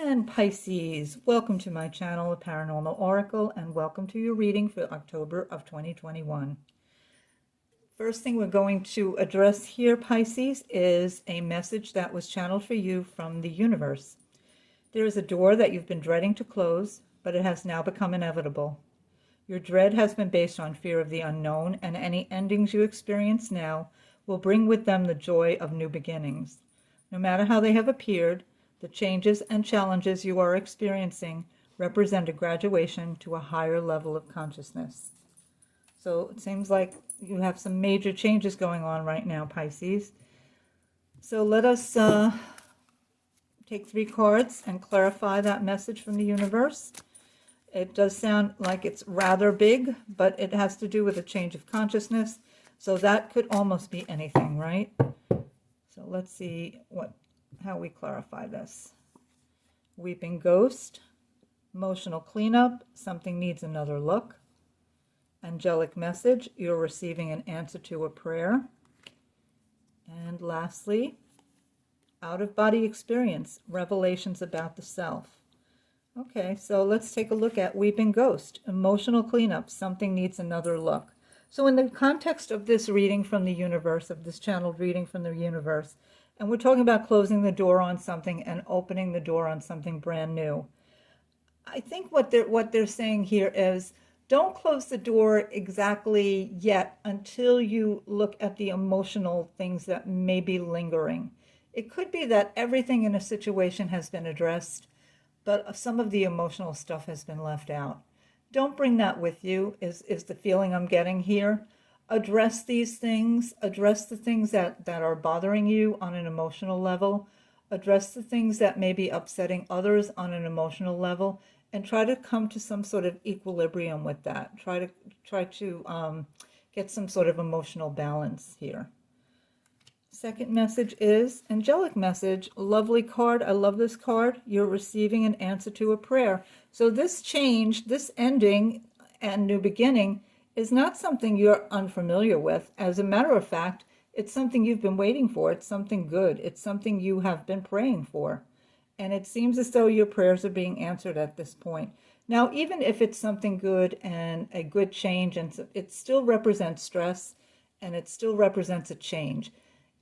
And Pisces, welcome to my channel, The Paranormal Oracle, and welcome to your reading for October of 2021. First thing we're going to address here, Pisces, is a message that was channeled for you from the universe. There is a door that you've been dreading to close, but it has now become inevitable. Your dread has been based on fear of the unknown, and any endings you experience now will bring with them the joy of new beginnings. No matter how they have appeared, the changes and challenges you are experiencing represent a graduation to a higher level of consciousness. So it seems like you have some major changes going on right now, Pisces. So let us take 3 cards and clarify that message from the universe. It does sound like it's rather big, but it has to do with a change of consciousness. So that could almost be anything, right? So let's see how we clarify this. Weeping ghost, emotional cleanup, something needs another look. Angelic message, you're receiving an answer to a prayer. And lastly, out-of-body experience, revelations about the self. Okay, so let's take a look at weeping ghost, emotional cleanup, something needs another look. So in the context of this reading from the universe, of this channeled reading from the universe, and we're talking about closing the door on something and opening the door on something brand new. I think what they're saying here is don't close the door exactly yet until you look at the emotional things that may be lingering. It could be that everything in a situation has been addressed, but some of the emotional stuff has been left out. Don't bring that with you, is the feeling I'm getting here. Address these things, address the things that are bothering you on an emotional level, address the things that may be upsetting others on an emotional level, and try to come to some sort of equilibrium with that. Try to get some sort of emotional balance here. Second message is angelic message, lovely card. I love this card. You're receiving an answer to a prayer. So this change, this ending and new beginning is not something you're unfamiliar with. As a matter of fact, it's something you've been waiting for. It's something good. It's something you have been praying for. And it seems as though your prayers are being answered at this point. Now, even if it's something good and a good change, and it still represents stress, and it still represents a change.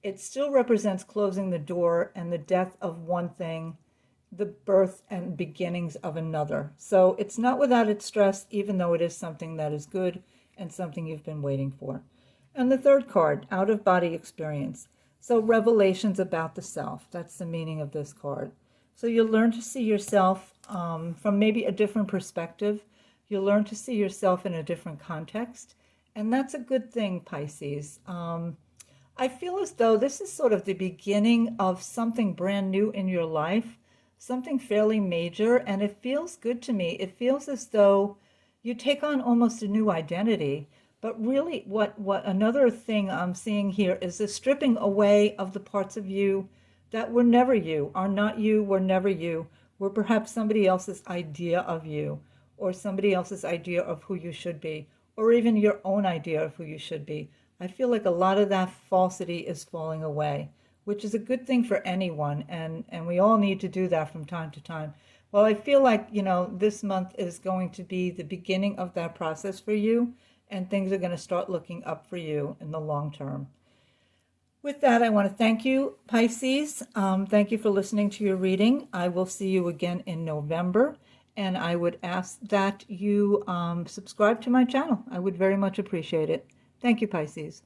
It still represents closing the door and the death of one thing, the birth and beginnings of another. So it's not without its stress, even though it is something that is good and something you've been waiting for. And the third card, out-of-body experience. So revelations about the self. That's the meaning of this card. So you'll learn to see yourself from maybe a different perspective. You'll learn to see yourself in a different context. And that's a good thing, Pisces. I feel as though this is sort of the beginning of something brand new in your life, something fairly major, and it feels good to me. It feels as though you take on almost a new identity. But really, what another thing I'm seeing here is the stripping away of the parts of you that were never you, are not you, were never you, were perhaps somebody else's idea of you, or somebody else's idea of who you should be, or even your own idea of who you should be. I feel like a lot of that falsity is falling away, which is a good thing for anyone, and we all need to do that from time to time. Well, I feel like, this month is going to be the beginning of that process for you, and things are going to start looking up for you in the long term. With that, I want to thank you, Pisces. Thank you for listening to your reading. I will see you again in November, and I would ask that you subscribe to my channel. I would very much appreciate it. Thank you, Pisces.